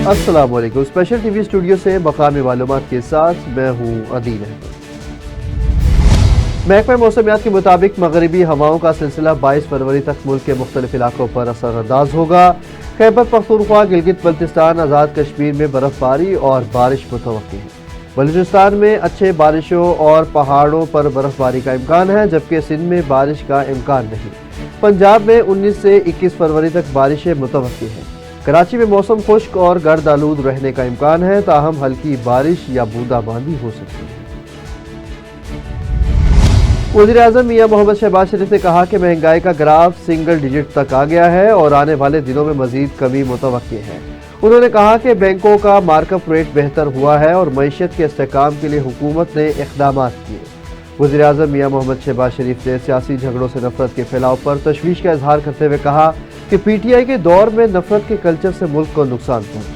अस्सलाम वालेकुम। Special TV studio से मकामी मालूमात के साथ मैं हूँ अदील अहमद। महकमा मौसमियात के मुताबिक मगरबी हवाओं का सिलसिला 22 फरवरी तक मुल्क के मुख्तलिफ इलाकों पर असरअंदाज होगा। खैबर पख्तूनख्वा, गिलगित बल्तिस्तान, आज़ाद कश्मीर में बर्फबारी और बारिश मुतवक्की है। बलूचिस्तान में अच्छे बारिशों और पहाड़ों पर बर्फबारी का इम्कान है, जबकि सिंध में बारिश का इम्कान नहीं। पंजाब में 19 से 21 फरवरी तक बारिशें मुतवक्की हैं। कराची में मौसम खुश्क और गर्द आलूद रहने का इम्कान है, ताहम हल्की बारिश या बूंदाबांदी हो सकती है। वज़ीर-ए-आज़म मियां मोहम्मद शहबाज शरीफ ने कहा कि महंगाई का ग्राफ सिंगल डिजिट तक आ गया है और आने वाले दिनों में मजीद कमी मुतवक्की है। उन्होंने कहा कि बैंकों का मार्कअप रेट बेहतर हुआ है और मईशत के इस्तेहकाम के लिए हुकूमत ने इक़दामात किए। वज़ीर-ए-आज़म मियां मोहम्मद शहबाज शरीफ ने सियासी झगड़ों से नफरत के फैलाव पर तशवीश का इजहार करते हुए कहा कि PTI के दौर में नफरत के कल्चर से मुल्क को नुकसान पहुंचा।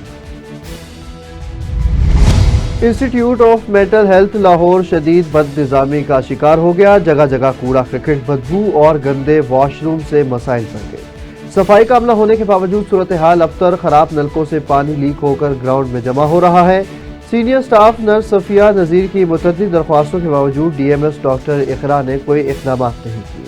Institute of mental health Lahore शदीद बदनिज़ामी का शिकार हो गया। जगह जगह कूड़ा, क्रिकेट, बदबू और गंदे वॉशरूम से मसाइल बढ़ गए। सफाई का अमला होने के बावजूद सूरत हाल अबतर, खराब नलकों से पानी लीक होकर ग्राउंड में जमा हो रहा है। सीनियर स्टाफ नर्स सफिया नज़ीर की मुतअद्दिद दरख्वास्तों के बावजूद DMS डॉक्टर इकरा ने कोई इक़दामात नहीं किए।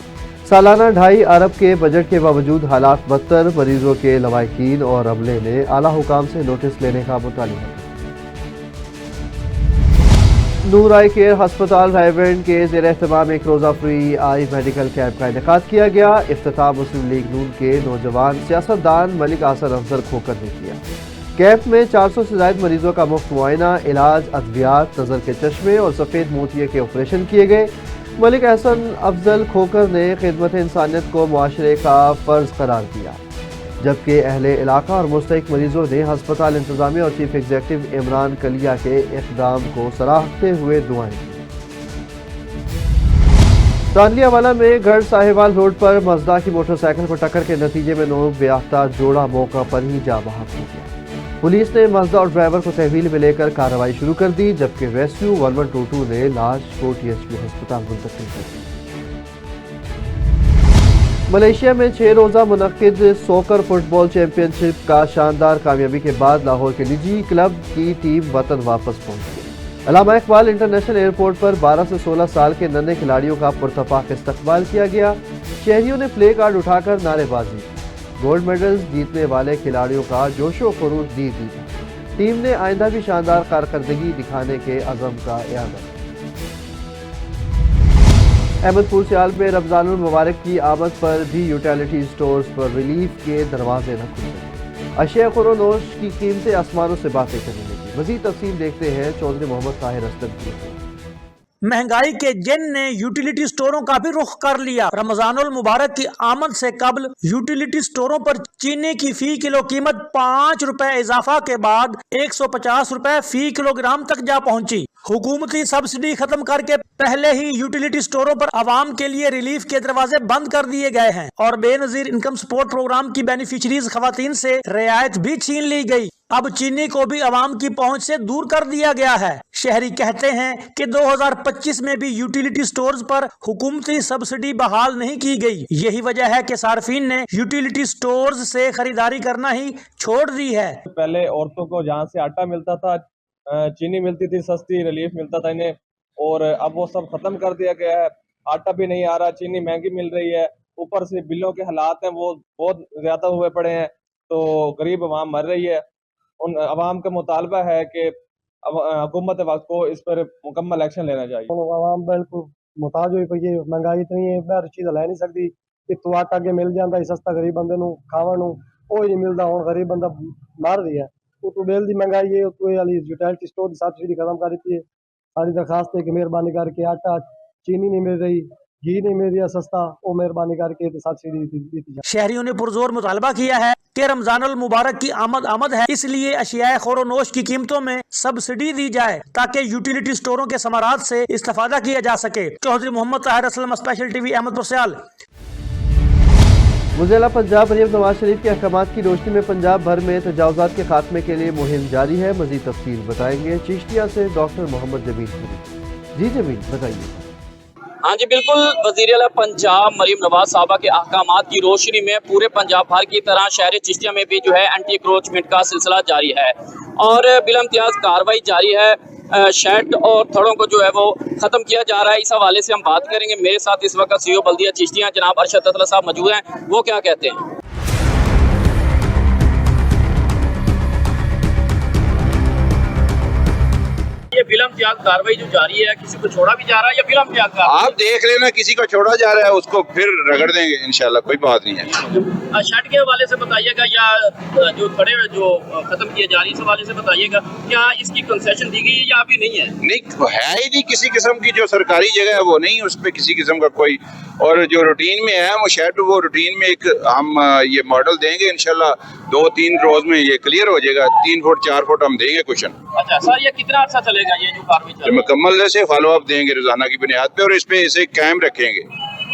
सालाना 2.5 अरब के बजट के बावजूद हालात बदतर। मरीजों के लवाहिकीन और अमले ने आला हुकाम से नोटिस लेने का मुतालिबा किया। नूर आई केयर हस्पताल रायवेंड के ज़ेर एहतमाम एक रोज़ा फ्री आई मेडिकल कैंप का इनेकाद किया गया। इफ्तिताह मुस्लिम लीग नून के नौजवान सियासतदान मलिक आसर अफजल खोकर ने किया। कैंप में 400 से ज़ायद मरीजों का मुफ्त मुआयना, इलाज, अद्वियात, नज़र के चश्मे और सफ़ेद मोतिये के ऑपरेशन किए गए। मलिक अहसन अफजल खोकर ने खिदमत इंसानियत को मुआशरे का फ़र्ज करार दिया, जबकि अहले इलाका और मुस्तहिक मरीजों ने हस्पताल इंतजामिया और चीफ एग्जीक्यूटिव इमरान कलिया के इक़दाम को सराहते हुए दुआएं की। तानलियावाला में गढ़ साहिवाल रोड पर मज़दा की मोटरसाइकिल को टक्कर के नतीजे में 9 बेयाफ्ता जोड़ा मौका पर ही जा बहक हो गया। पुलिस ने मज़दा और ड्राइवर को तहवील में लेकर कार्रवाई शुरू कर दी, जबकि रेस्क्यू 1122 ने लाश को THP अस्पताल मुंतकिल कर दी। मलेशिया में 6 रोज़ा मुनक्किद सोकर फुटबॉल चैंपियनशिप का शानदार कामयाबी के बाद लाहौर के निजी क्लब की टीम वतन वापस पहुंच गई। अल्लामा इकबाल इंटरनेशनल एयरपोर्ट पर 12 से 16 साल के नन्हे खिलाड़ियों का पुरतपाक इस्तकबाल किया गया। शहरियों ने प्ले कार्ड उठाकर नारेबाजी की। गोल्ड मेडल्स जीतने वाले खिलाड़ियों का जोशो खरूज दी दी। टीम ने आइंदा भी शानदार कारकर्दगी दिखाने के अज़म का इरादा। अहमदपुर सियाल में रमजानुल मुबारक की आमद पर भी यूटिलिटी स्टोर्स पर रिलीफ के दरवाजे न खुले। अशिया ख़ुरोनोश की कीमतें आसमानों से बातें करने लगी। मज़ीद तफसील देखते हैं चौधरी मोहम्मद ताहिर अस्तर की। महंगाई के जिन ने यूटिलिटी स्टोरों का भी रुख कर लिया। रमजानुल मुबारक की आमद से कबल यूटिलिटी स्टोरों पर चीनी की फी किलो कीमत 5 रुपए इजाफा के बाद 150 रुपए फी किलोग्राम तक जा पहुंची। हुकूमती सब्सिडी खत्म करके पहले ही यूटिलिटी स्टोरों पर आवाम के लिए रिलीफ के दरवाजे बंद कर दिए गए हैं और बेनजीर इनकम सपोर्ट प्रोग्राम की बेनिफिशरीज खवातीन से रियायत भी छीन ली गई। अब चीनी को भी आवाम की पहुंच से दूर कर दिया गया है। शहरी कहते हैं कि 2025 में भी यूटिलिटी स्टोर्स पर हुकूमती सब्सिडी बहाल नहीं की गई। यही वजह है कि सार्फिन ने यूटिलिटी स्टोर्स से खरीदारी करना ही छोड़ दी है। पहले औरतों को जहाँ से आटा मिलता था, चीनी मिलती थी सस्ती, रिलीफ मिलता था इन्हें, और अब वो सब खत्म कर दिया गया है। आटा भी नहीं आ रहा, चीनी महंगी मिल रही है, ऊपर से बिलों के हालात हैं वो बहुत ज्यादा हुए पड़े हैं, तो गरीब आवाम मर रही है। उन आवाम का मुतालबा है कि हुकूमत वक्त को इस पर मुकम्मल एक्शन लेना चाहिए। आवाम बिल्कुल मुताज हुई पई है, महंगाई इतनी है, बाहर चीज़ लै नहीं सकती। इतों आटा अगे मिल जाता सस्ता, गरीब बंदे नूं खावन नूं वो ही नहीं मिलता। हुण गरीब बंदा मर रही है। उतों बिल की महंगाई है, उतों यूटिलिटी स्टोर की सब्सिडी खत्म कर दी है। सारी दरखास्त है कि मेहरबानी करके आटा, चीनी नहीं मिल रही, घी नहीं मिल रहा सस्ता, वो मेहरबानी करके सब्सिडी दी जाए। शहरियों ने पुरजोर मुतालबा किया है कि रमजानुल मुबारक की आमद है, इसलिए अशियाए ख़ुरोनोश की कीमतों में सब्सिडी दी जाए ताकि यूटिलिटी स्टोरों के समारात से इस्तेफादा किया जा सके। चौधरी मोहम्मद ताहिर असलम, स्पेशल टीवी, अहमदपुर सियाल। वज़ीर पंजाब मरीम नवाज शरीफ के अहकामात की रोशनी में पंजाब भर में तजावुज़ात के खात्मे के लिए मुहिम जारी है। मज़ीद तफसील बताएंगे चिश्तिया से डॉक्टर मोहम्मद जमील। जी जमील, बताइए। हाँ जी बिल्कुल, वज़ीर आला पंजाब मरीम नवाज साहबा के अहकामात की रोशनी में पूरे पंजाब भर की तरह शहर चिश्तिया में भी जो है एंटी इंक्रोचमेंट का सिलसिला जारी है और बिलम्तियाज कार्रवाई जारी है। शेड और थड़ों को जो है वो ख़त्म किया जा रहा है। इस हवाले से हम बात करेंगे। मेरे साथ इस वक्त सीओ बल्दिया चिश्तिया जनाब अरशद अतला साहब मौजूद हैं, वो क्या कहते हैं। ये बिलम्तियाज कार्रवाई जो जारी है, किसी को छोड़ा भी जा रहा है या बिलम्तियाज कार्रवाई? आप देख लेना, किसी को छोड़ा जा रहा है उसको फिर रगड़ देंगे इंशाल्लाह, कोई बात नहीं है। शेड के हवाले से बताइएगा या जो खड़े जो खत्म किए जा रही है इस हवाले से बताइएगा, क्या इसकी कंसेशन दी गई है या अभी नहीं है? नहीं है ही नहीं, किसी किस्म की जो सरकारी जगह है वो नहीं, उस पर किसी किस्म का कोई, और जो रूटीन में है वो शेड, वो रूटीन में एक हम ये मॉडल देंगे इंशाल्लाह 2-3 रोज में ये क्लियर हो जाएगा। 3 फुट 4 फुट हम देंगे क्वेश्चन। अच्छा सर, ये कितना अच्छा चलेगा ये जो कार्रवाई चल रही है? मुकम्मल से फॉलो अप देंगे रोजाना की बुनियाद पे और इस पे इसे कायम रखेंगे।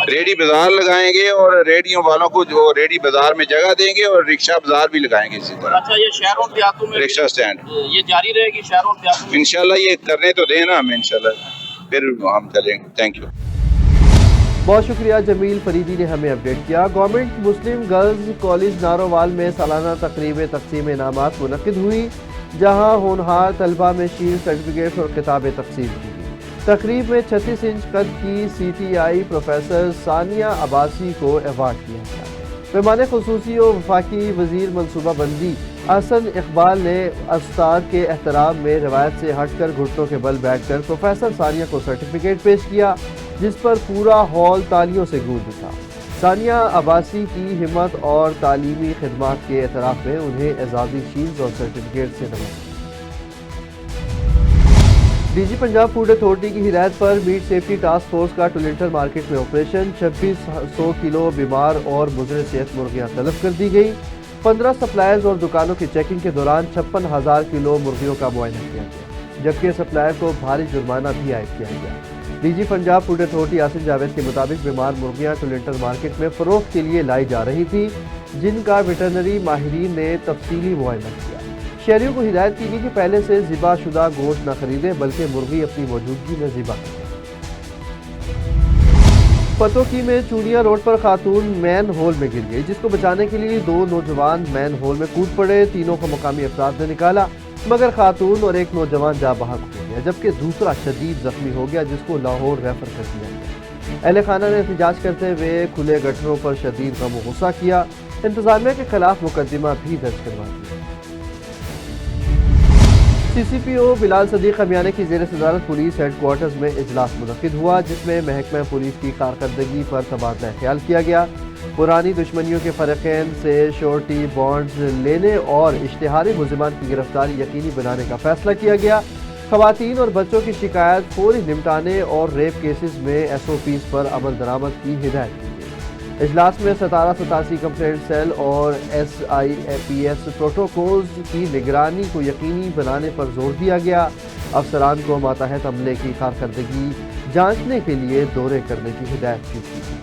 रेडी बाजार लगाएंगे और रेडियों वालों को जो रेडी बाजार में जगह देंगे और रिक्शा बाजार भी लगाएंगे इसी तरह। अच्छा, ये शहरों देहातों में रिक्शा स्टैंड ये जारी रहेगी शहरों देहातों में? इंशाल्लाह ये करने तो देना हमें इंशाल्लाह, फिर हम चलेंगे। Thank you. बहुत शुक्रिया जमील फरीदी ने हमें अपडेट किया। गवर्नमेंट मुस्लिम गर्ल्स कॉलेज नारोवाल में सालाना तकरीब तकसीम इनामात मुनक्किद हुई, जहां होनहार तलबा में शील्ड, सर्टिफिकेट और किताबें तकसीम की गई। तकरीब में 36 इंच कद की CTI प्रोफेसर सानिया अब्बासी को अवार्ड दिया गया। मेहमान खुसूसी और वफाकी वजीर मनसूबा बंदी हसन इकबाल ने अस्ताद के एहतराम में रिवायत से हटकर घुटनों के बल बैठकर प्रोफेसर सानिया को सर्टिफिकेट पेश किया, जिस पर पूरा हॉल तालियों से गूंज उठा। सानिया अब्बासी की हिम्मत और तालीमी खिदमात के एतराफ़ में उन्हें एजाज़ी शील्ड और सर्टिफिकेट से नवाजा। DG पंजाब फूड अथॉरिटी की हिदायत पर मीट सेफ्टी टास्क फोर्स का टुलिंटर मार्केट में ऑपरेशन। 2600 किलो बीमार और मुज़र सेहत मुर्गियाँ तलब कर दी गई। 15 सप्लायर्स और दुकानों की चेकिंग के दौरान 56,000 किलो मुर्गियों का मुआयना किया गया, जबकि सप्लायर को भारी जुर्माना भी आयद किया गया। DG Punjab food authority Asif Javed के मुताबिक बीमार मुर्गियाँ टुलिंटर मार्केट में फ़रोख्त के लिए लाई जा रही थी, जिनका वेटरनरी माहिरीन ने तफसीली मुआयना किया। शहरियों को हिदायत की गई कि पहले से ज़िबा शुदा गोश्त न खरीदें, बल्कि मुर्गी अपनी मौजूदगी में ज़िबा करें। पतोकी में चूड़िया रोड पर खातून मैन होल में गिर गई, जिसको बचाने के लिए 2 नौजवान मैन होल में कूद पड़े। तीनों को मकामी अफराद ने निकाला, मगर खातून और एक नौजवान जा बहक हो गया, जबकि दूसरा शदीद जख्मी हो गया, जिसको लाहौर रेफर कर दिया गया। अहले खाना ने एहतजाज करते हुए खुले गटरों पर शदीद गम और गुस्सा किया। इंतजामिया के खिलाफ मुकदमा भी दर्ज करवा दिया। CCPO बिलाल सदीक खमियाने की ज़ेर सदारत पुलिस हेडक्वार्टर्स में इजलास मुनक्किद हुआ, जिसमें महकमा पुलिस की कारकर्दगी पर तबादला ख्याल किया गया। पुरानी दुश्मनियों के फ़रक़ैन से श्योरिटी बॉन्ड्स लेने और इश्तिहारी मुलज़िमान की गिरफ्तारी यकीनी बनाने का फैसला किया गया। ख़वातीन और बच्चों की शिकायत फौरी निपटाने और रेप केसेस में SOPs पर अमल दरामद की हिदायत की गई। इजलास में 1787 कंप्लेंट सेल और SIPS प्रोटोकॉल्स की निगरानी को यकीनी बनाने पर जोर दिया गया। अफसरान को मातहत अमले की कारकर्दगी जांचने के लिए दौरे करने की हिदायत की गई।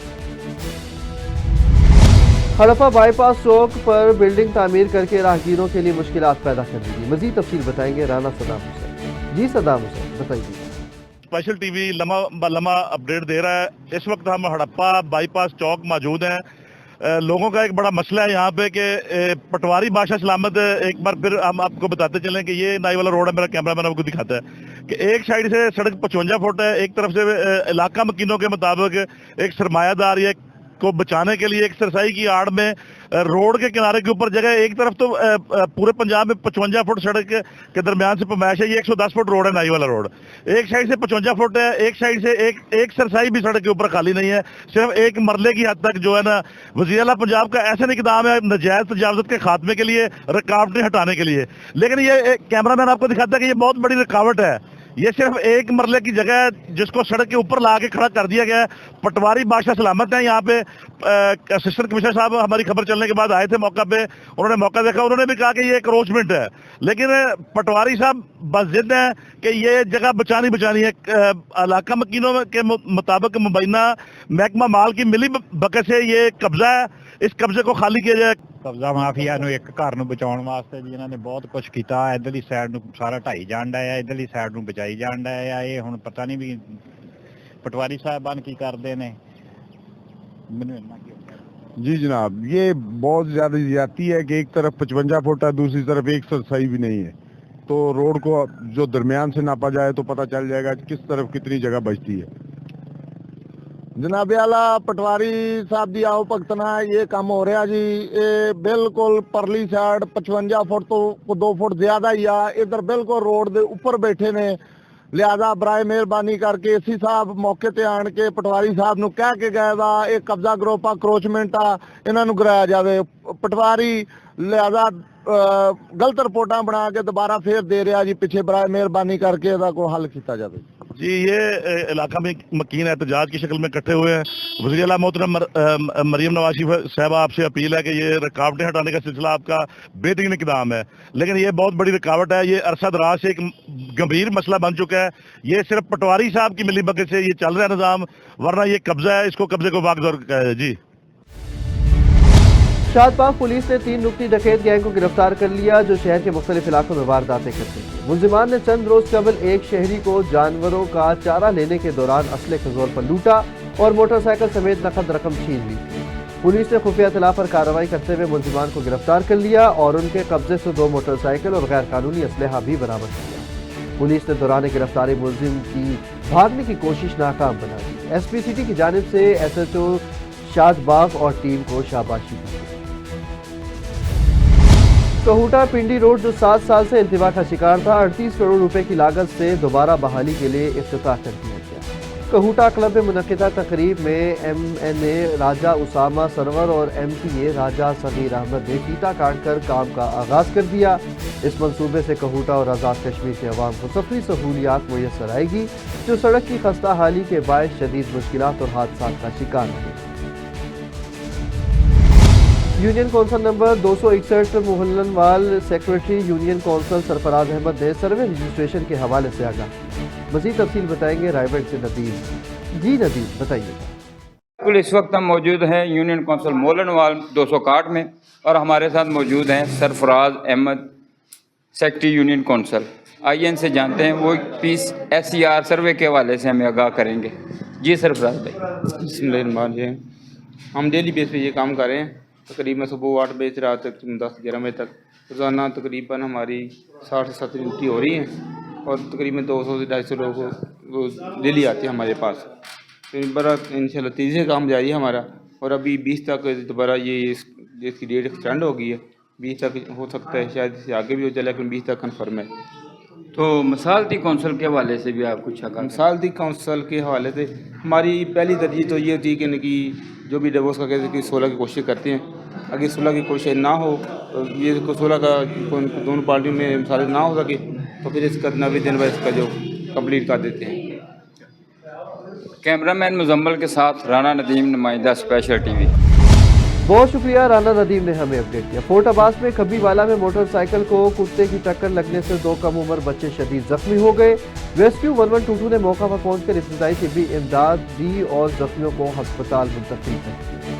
हड़प्पा बाईपास चौक पर बिल्डिंग तामीर करके राहगीरों के लिए मुश्किलात पैदा कर दी गई। मजीद तफसील बताएंगे राना सदाम हुसैन। जी सदाम हुसैन, बताइए। स्पेशल टीवी लम्हा अपडेट दे रहा है। इस वक्त हम हड़प्पा बाईपास चौक मौजूद हैं। लोगों का एक बड़ा मसला है यहाँ पे कि पटवारी बादशाह सलामत, एक बार फिर हम आपको बताते चलें कि ये नाई वाला रोड है, मेरा कैमरामैन आपको दिखाता है कि एक साइड से सड़क 55 फुट है, एक तरफ से इलाका मकीनों के मुताबिक एक सरमायादार ये को बचाने के लिए एक सरसाई की आड़ में रोड के किनारे के ऊपर जगह, एक तरफ तो पूरे पंजाब में 55 फुट सड़क के दरमियान से पैमाइश है, ये 110 फुट रोड है नाई वाला रोड। एक साइड से 55 फुट है, एक साइड से एक सरसाई भी सड़क के ऊपर खाली नहीं है, सिर्फ एक मरले की हद तक जो है ना वज़ीर आला पंजाब का ऐसा नहीं इक़दाम है नजायज़ तजावज़त के खात्मे के लिए, रुकावटें हटाने के लिए। लेकिन ये कैमरामैन आपको दिखाता है कि ये बहुत बड़ी रुकावट है। ये सिर्फ एक मरले की जगह है जिसको सड़क के ऊपर ला के खड़ा कर दिया गया है। पटवारी बादशाह सलामत है यहाँ पे। असिस्टेंट कमिश्नर साहब हमारी खबर चलने के बाद आए थे मौका पे, उन्होंने मौका देखा, उन्होंने भी कहा कि ये क्रोचमेंट है, लेकिन पटवारी साहब बस जिद है कि ये जगह बचानी है। इलाका मकीनों के मुताबिक मुबैना महकमा माल की मिली बकत से ये कब्जा है, इस कब्जे को खाली किया जाए। ਕਬਜ਼ਾ ਮਾਫੀਆ ਨੂੰ ਇੱਕ ਘਰ ਨੂੰ ਬਚਾਉਣ ਵਾਸਤੇ ਜੀ ਇਹਨਾਂ ਨੇ ਬਹੁਤ ਕੁਝ ਕੀਤਾ। ਇੱਧਰਲੀ ਸਾਈਡ ਨੂੰ ਸਾਰਾ ਢਾਈ ਜਾਣ ਡਿਆ, ਇੱਧਰਲੀ ਸਾਈਡ ਨੂੰ ਬਚਾਈ ਜਾਣ ਡਿਆ। ਇਹ ਹੁਣ ਪਤਾ ਨਹੀਂ ਵੀ ਪਟਵਾਰੀ ਸਾਹਿਬਾਨ ਕੀ ਕਰਦੇ ਨੇ ਮੈਨੂੰ ਇੰਨਾ ਕੀ जी जनाब, ये बहुत ज़्यादा ज्यादती है कि एक तरफ 55 फुट है, दूसरी तरफ 100 सही भी नहीं है। तो रोड को जो दरमियान से नापा जाए तो पता चल जाएगा कि किस तरफ कितनी जगह बचती है। जनाब आला पटवारी साहब दी आओ भगतना ये काम हो रहा जी, ये बिल्कुल परली साइड 55 फुट तो 2 फुट ज्यादा ही आ, इधर बिल्कुल रोड दे ऊपर बैठे ने। लिहाजा बराए मेहरबानी करके एसी साहब मौके ते आन के पटवारी साहब नूं कह के गए दा ये कब्जा ग्रुप आ, क्रोचमेंट आ, इन्हां नूं गिराया जावे। पटवारी लिहाजा गलत रिपोर्टां बना के दोबारा फिर दे रहा जी, पिछे बराए मेहरबानी करके इसदा कोई हल किया जावे। जी, ये इलाका में मकीन एहतजाज की शक्ल में इकट्ठे हुए हैं। वज़ीर आला मोहतरम मरीम नवाज साहब, आपसे अपील है कि ये रुकावटें हटाने का सिलसिला आपका बेहतरीन इक़दाम है, लेकिन ये बहुत बड़ी रुकावट है। ये अरसा दराज से एक गंभीर मसला बन चुका है। ये सिर्फ पटवारी साहब की मिली भगत से ये चल रहा है निज़ाम, वरना ये कब्जा है, इसको कब्जे को वागदौर है। जी, शादबाग पुलिस ने 3 नुक्ती डकैत गैंग को गिरफ्तार कर लिया जो शहर के मुख्तलिफ इलाकों में वारदातें करते थे। मुलजिमान ने चंद रोज कबल एक शहरी को जानवरों का चारा लेने के दौरान असले के जोर पर लूटा और मोटरसाइकिल समेत नकद रकम छीन ली थी। पुलिस ने खुफिया इत्तला पर कार्रवाई करते हुए मुलजिमान को गिरफ्तार कर लिया और उनके कब्जे से 2 मोटरसाइकिल और गैर कानूनी असलहा भी बरामद किया। पुलिस ने दौरान गिरफ्तारी मुलजिम की भागने की कोशिश नाकाम बना दी। एसपी सिटी की जानिब से SHO शादबाग और टीम को शाबाशी दी। कहूटा पिंडी रोड जो 7 साल से इंतवा का शिकार था, 38 करोड़ रुपए की लागत से दोबारा बहाली के लिए इफ्तिताह कर दिया गया। कहूटा क्लब में मुनक्किदा तकरीब में MNA राजा उसामा सरवर और MPA राजा सगीर अहमद ने फीता काट कर काम का आगाज कर दिया। इस मंसूबे से कहूटा और आज़ाद कश्मीर के अवाम को सफरी सहूलियात मुयसर आएगी जो सड़क की खस्ता हाली के बायस शदीद मुश्किलात और हादसात का शिकार रहे। यूनियन कौंसल नंबर 261 मोहल्लनवाल secretary union council Sarfaraz Ahmed ने सर्वे रजिस्ट्रेशन के हवाले से आगाह। मज़ीद तफसील बताएंगे रायगढ़ से नदीम। जी नदीम, बताइएगा। बिल्कुल, इस वक्त हम मौजूद हैं यूनियन कौंसल मोहल्लनवाल 261 में और हमारे साथ मौजूद हैं Sarfaraz Ahmed, secretary union council. आइए इनसे जानते हैं वो पीस SCR सर्वे के हवाले से हमें आगाह करेंगे। जी सरफराज भाई। बिस्मिल्लाह, हम डेली बेस पे ये काम कर रहे हैं। तकरीबन सुबह 8 बजे से रात तक 10-11 बजे तक रोज़ाना तकरीबन हमारी 60 से 70 ड्यूटी हो रही हैं और तकरीबन 200 से 250 लोग रोज़ डेली आते हैं हमारे पास। तो बड़ा इंशाल्लाह तेज़ी से काम जारी है हमारा और अभी 20 तक दोबारा ये इसकी डेट एक्सटेंड हो गई है। 20 तक हो सकता है, शायद इससे आगे भी हो जाए, लेकिन 20 तक कन्फर्म है। तो मसालती कौंसल के हवाले से भी आप कुछ आगाह। मसालती कौंसल के हवाले से हमारी पहली तरजीह तो ये थी कि इनकी जो भी डिवोर्स का कहते हैं कि 16 की कोशिश करते हैं। अगर 16 की कोशिश ना हो तो ये 16 का दोनों पार्टियों में मिसाल ना हो सके तो फिर इसका 90 दिन बाद इसका जो कंप्लीट कर देते हैं। कैमरामैन मुजम्मल के साथ राना नदीम, नुमाइंदा स्पेशल टीवी। बहुत शुक्रिया राना नदीम ने हमें अपडेट किया। फोर्ट अब्बास में खब्बीवाला में मोटरसाइकिल को कुत्ते की टक्कर लगने से 2 कम उम्र बच्चे शदीद जख्मी हो गए। रेस्क्यू 1122 ने मौका पर पहुंचकर इब्तदाई तिब्बी इमदाद दी और जख्मियों को अस्पताल मुंतकिल कर दिया।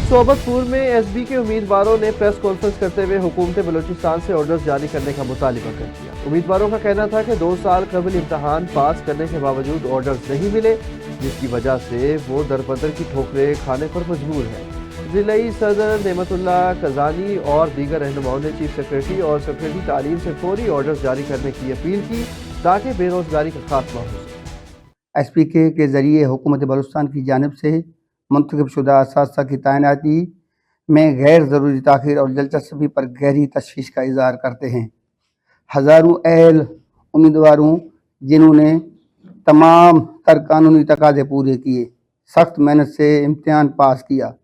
सोबतपुर में SB के उम्मीदवारों ने प्रेस कॉन्फ्रेंस करते हुए हुकूमत बलूचिस्तान से ऑर्डर्स जारी करने का मुतालिबा कर दिया। उम्मीदवारों का कहना था कि 2 साल कबल इम्तहान पास करने के बावजूद ऑर्डर्स नहीं मिले, जिसकी वजह से वो दरबदर की ठोकरें खाने पर मजबूर हैं। जिलाई सदर नेमतुल्लाह कजानी और दीगर रहनुमाओं ने चीफ सेक्रेटरी और सेक्रेटरी तालीम से फौरी ऑर्डर्स जारी करने की अपील की ताकि बेरोजगारी का खात्मा हो सके। SPK के ज़रिए हुकूमत बलूचिस्तान की जानिब से मुंतखब शुदा असातिज़ा की तैनाती में गैर ज़रूरी ताख़ीर और दिलचस्पी पर गहरी तशवीश का इज़हार करते हैं। हज़ारों अहल उम्मीदवारों जिन्होंने तमाम तर कानूनी तकाज़े पूरे किए, सख्त मेहनत से इम्तिहान पास किया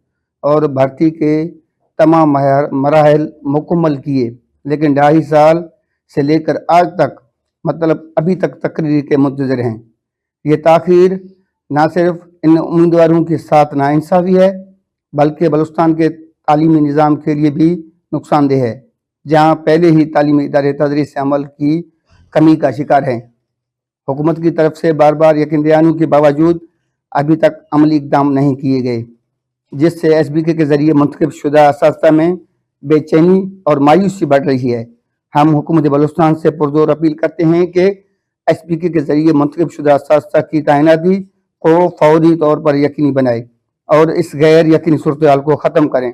और भर्ती के तमाम मराहल मुकम्मल किए, लेकिन 2.5 साल से लेकर आज तक मतलब अभी तक तकरीर के मुंतज़िर हैं। ये ताख़ीर ना सिर्फ इन उम्मीदवारों के साथ नाइंसाफ़ी है बल्कि बलूचिस्तान के तालीमी निज़ाम के लिए भी नुकसानदेह है, जहाँ पहले ही तालीमी इदारे तदरीस अमल की कमी का शिकार हैं। हुकूमत की तरफ से बार बार यकीन दहानी के बावजूद अभी तक अमली इक़दाम नहीं किए गए, जिससे SBK के ज़रिए मुंतखब शुदा असातिज़ा में बेचैनी और मायूसी बढ़ रही है। हम हुकूमत बलूचिस्तान से पुरज़ोर अपील करते हैं कि SPK के जरिए मुंतखब शुदा असातिज़ा की तैनाती को फौरी तौर पर यकीनी बनाए और इस गैर यकीनी सूरत को ख़त्म करें।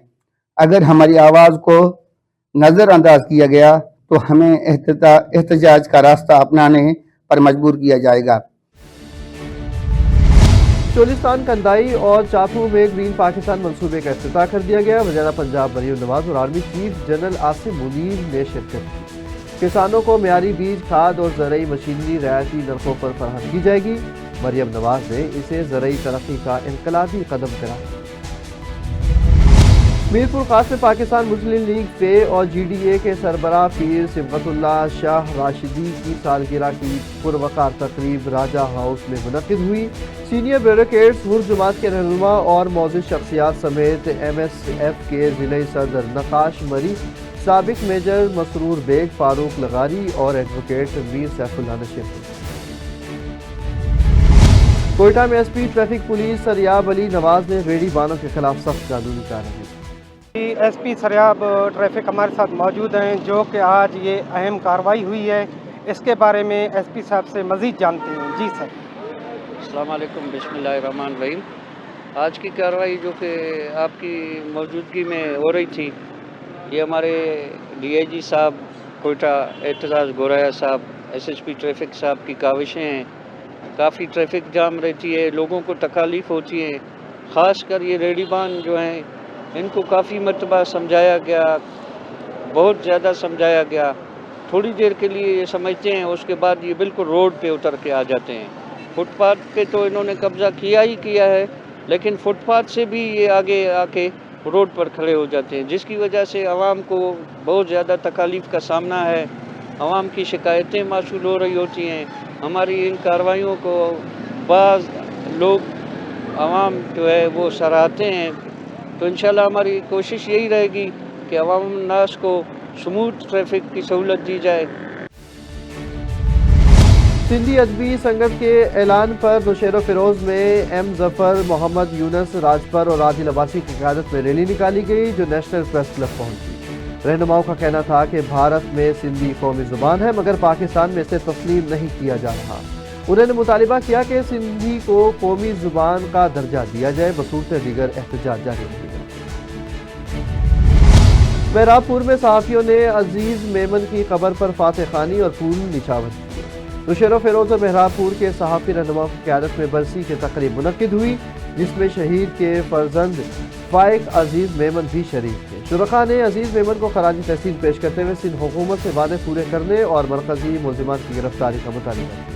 अगर हमारी आवाज़ को नज़रअंदाज किया गया तो हमें एहतजाज का रास्ता अपनाने पर मजबूर किया जाएगा। चोलिस्तान, कंदाई और चापू में ग्रीन पाकिस्तान मंसूबे का इफ्तिताह कर दिया गया। वज़ीर पंजाब मरीम नवाज और army chief general Asim Munir ने शिरकत की। किसानों को मियारी बीज, खाद और ज़रई मशीनरी रियायती नरखों पर फराहम की जाएगी। मरीम नवाज ने इसे ज़रई तरक्की का इनकलाबी कदम करार। मीरपुर खास में पाकिस्तान मुस्लिम लीग फे और GDA के सरबराह पीर सिबगतुल्लाह शाह राशिदी की सालगिरह की पुरवकार तकरीब राजा हाउस में मुनक्किद हुई। सीनियर ब्यूरोक्रेट्स, मुल्क जमात के रहनुमा और मौजूद शख्सियात समेत MSF के ज़िले सदर नकाश मरी, साबिक मेजर मसरूर बेग, फारूक लगारी और एडवोकेट मीर सैफुल्लाह ने शिरकत। कोयटा में SP traffic police Sariab Ali Nawaz ने रेडी बानों के खिलाफ सख्त कानूनी कार्रवाई। SP सरियाब ट्रैफिक हमारे साथ मौजूद हैं, जो कि आज ये अहम कार्रवाई हुई है, इसके बारे में SP साहब से मज़ीद जानते हैं। जी सर। अस्सलाम वालेकुम, बिस्मिल्लाहिर्रहमानिर्रहीम। आज की कार्रवाई जो कि आपकी मौजूदगी में हो रही थी, ये हमारे DIG साहब कोयटा एतजाज़ गोराया साहब, SSP ट्रैफिक साहब की काविशें हैं। काफ़ी ट्रैफिक जाम रहती है, लोगों को तकालीफ होती है, ख़ास कर ये रेडीबान जो हैं इनको काफ़ी मरतबा समझाया गया, बहुत ज़्यादा समझाया गया। थोड़ी देर के लिए ये समझते हैं, उसके बाद ये बिल्कुल रोड पे उतर के आ जाते हैं। फुटपाथ पे तो इन्होंने कब्ज़ा किया ही किया है, लेकिन फुटपाथ से भी ये आगे आके रोड पर खड़े हो जाते हैं, जिसकी वजह से आवाम को बहुत ज़्यादा तकालीफ का सामना है। आवाम की शिकायतें मासूल हो रही होती हैं। हमारी इन कार्रवाइयों को बाज़ लोग आवाम जो है वो सराहते हैं, तो इंशाल्लाह हमारी कोशिश यही रहेगी कि अवाम नास को स्मूथ ट्रैफिक की सहूलत दी जाए। सिंधी अदबी संगत के ऐलान पर नौशेरो फिरोज में M जफर, मोहम्मद यूनस राजपर और आदिल अब्बासी की क़यादत में रैली निकाली गई, जो नेशनल प्रेस क्लब पहुंची। रहनुमाओं का कहना था कि भारत में सिंधी कौमी ज़ुबान है, मगर पाकिस्तान में इसे तस्लीम नहीं किया जा रहा। उन्होंने मुतालिबा किया कि सिंधी को कौमी ज़ुबान का दर्जा दिया जाए। बसूरत दीगर एहतजाज जारी रहेगा। मेहराबपुर में सहाफ़ियों ने अजीज़ मेमन की कब्र पर फातह खानी और फूल निछावर किए। नौशेरो फिरोज और मेहराबपुर के सहाफ़ी रहनुमाओं की क़यादत में बरसी की तकरीब मुनक्किद हुई, जिसमें शहीद के फर्जंद फाइक अजीज़ मेमन भी शरीक थे। शुरका ने अजीज़ मेमन को खराज तहसीन पेश करते हुए सिंध हुकूमत से वादे पूरे करने और मरकज़ी मुल्ज़िमान की गिरफ्तारी का मुतालिबा किया।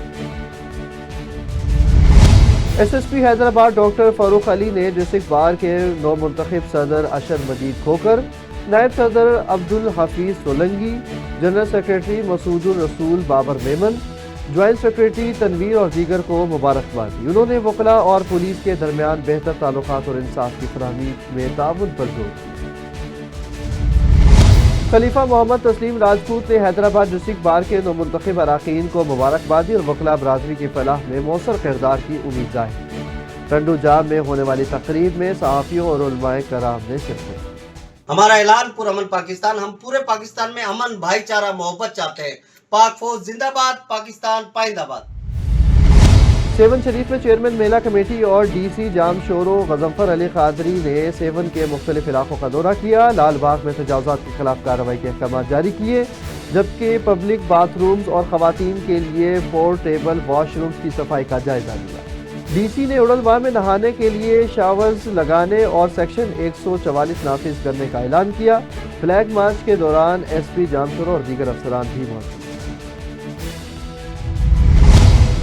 SSP हैदराबाद डॉक्टर फारूक अली ने डिस्ट्रिक्ट बार के नौ मुंतखब सदर अशर मजीद खोकर, नायब सदर अब्दुल हफीज सोलंगी, जनरल सेक्रेटरी मसूदुर रसूल बाबर मेमन, ज्वाइंट सेक्रेटरी तनवीर और दीगर को मुबारकबाद दी। उन्होंने वकला और पुलिस के दरमियान बेहतर ताल्लुकात और इंसाफ की फराहमी में ताउन पर जोर दिया। खलीफा मोहम्मद तस्लीम राजपूत ने हैदराबाद डिस्ट्रिक्ट बार के नौ मुंतखब अराकीन को मुबारकबाद दी और वकला बरादरी की फलाह में मौसर किरदार की उम्मीद जाहिर की। टंडू जाम में होने वाली तकरीब में सहाफ़ियों और उलमाए कराम ने शिरकत। हमारा ऐलान पुरअमन पाकिस्तान, हम पूरे पाकिस्तान में अमन, भाईचारा, मोहब्बत चाहते हैं। पाक फौज जिंदाबाद, पाकिस्तान पाइंदाबाद। सेवन शरीफ में चेयरमैन मेला कमेटी और DC जाम शोरो गजम्फर अली कादरी ने सेवन के मुख्तलिफ इलाकों का दौरा किया। लाल बाग में तजावुज़ात के खिलाफ कार्रवाई के अहकाम जारी किए, जबकि पब्लिक बाथरूम्स और खवातीन के लिए पोर्टेबल वॉशरूम्स की सफाई का जायजा लिया। DC ने उड़लवाह में नहाने के लिए शावर्स लगाने और सेक्शन 144 नाफिज करने का ऐलान किया। फ्लैग मार्च के दौरान SP जामशोरो और दीगर अफसरान भी मौजूद।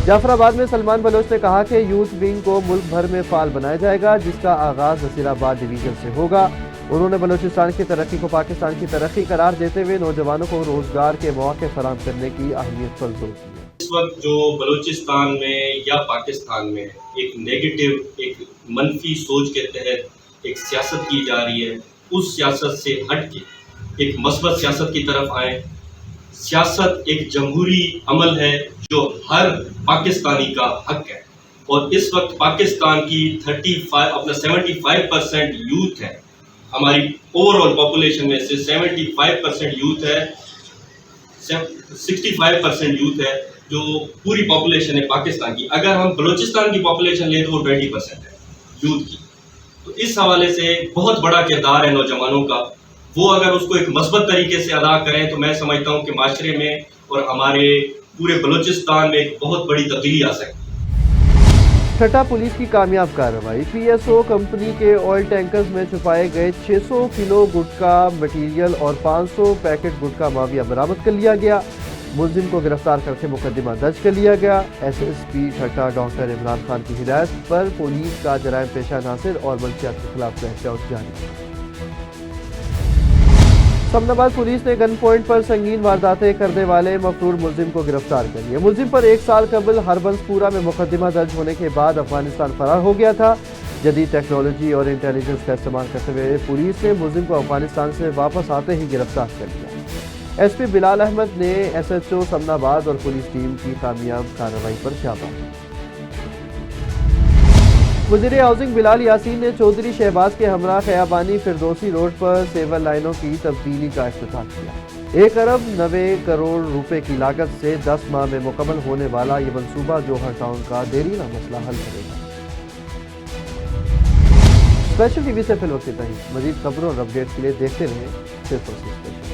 जाफराबाद में सलमान बलोच ने कहा कि यूथ विंग को मुल्क भर में फाल बनाया जाएगा, जिसका आगाज नसीराबाद डिवीजन से होगा। उन्होंने बलोचिस्तान की तरक्की को पाकिस्तान की तरक्की करार देते हुए नौजवानों को रोजगार के मौके फराहम करने की अहमियत पर जोर दिया। इस वक्त जो बलूचिस्तान में या पाकिस्तान में एक नेगेटिव, एक मनफी सोच के तहत एक सियासत की जा रही है, उस सियासत से हट के एक मस्बत सियासत की तरफ आए। सियासत एक जमहूरी अमल है जो हर पाकिस्तानी का हक है, और इस वक्त पाकिस्तान की 75% यूथ है। हमारी ओवरऑल पॉपुलेशन में से 75% यूथ है। 65% यूथ है जो पूरी पॉपुलेशन है पाकिस्तान की। अगर हम बलूचिस्तान की पॉपुलेशन लें तो वो 20% है यूथ की। तो इस हवाले से बहुत बड़ा किरदार है नौजवानों का, वो अगर उसको एक मस्बत तरीके से अदा करें तो मैं समझता हूँ कि माशरे में और हमारे पूरे बलूचिस्तान में एक बहुत बड़ी तब्दीली आ सकती है। ठट्टा पुलिस की कामयाब कार्रवाई। पीएसओ कंपनी के ऑयल टैंकर्स में छुपाए गए 600 किलो गुटखा मटीरियल और 500 पैकेट गुटखा माविया बरामद कर लिया गया। मुलजिम को गिरफ्तार करके मुकदमा दर्ज कर लिया गया। एसएसपी ठट्टा डॉक्टर इमरान खान की हिदायत पर पुलिस का जराइम पेशा नासिर और मंशियात के खिलाफ क्रैकडाउन जारी। समनाबाद पुलिस ने गन पॉइंट पर संगीन वारदातें करने वाले मफरूर मुलजिम को गिरफ्तार कर लिया। मुलजिम पर 1 साल कबल हरबंसपुरा में मुकदमा दर्ज होने के बाद अफगानिस्तान फरार हो गया था। जदीद टेक्नोलॉजी और इंटेलिजेंस का इस्तेमाल करते हुए पुलिस ने मुलजिम को अफगानिस्तान से वापस आते ही गिरफ्तार कर लिया। एसपी बिलाल अहमद ने एसएचओ समनाबाद और पुलिस टीम की कामयाब कार्रवाई पर शाबाश। वज़ीर हाउसिंग बिलाल यासीन ने चौधरी शहबाज के हमरा खयाबानी फिरदौसी रोड पर सेवर लाइनों की तब्दीली का इफ्तिताह किया। 1 अरब 90 करोड़ रुपए की लागत से 10 माह में मुकम्मल होने वाला ये मंसूबा जोहर टाउन का देरीना मसला हल करेगा। स्पेशल टीवी से फिल वक्त इतना ही। मजीद खबरों और अपडेट के लिए देखते रहें सिर्फ और सिर्फ स्पेशल।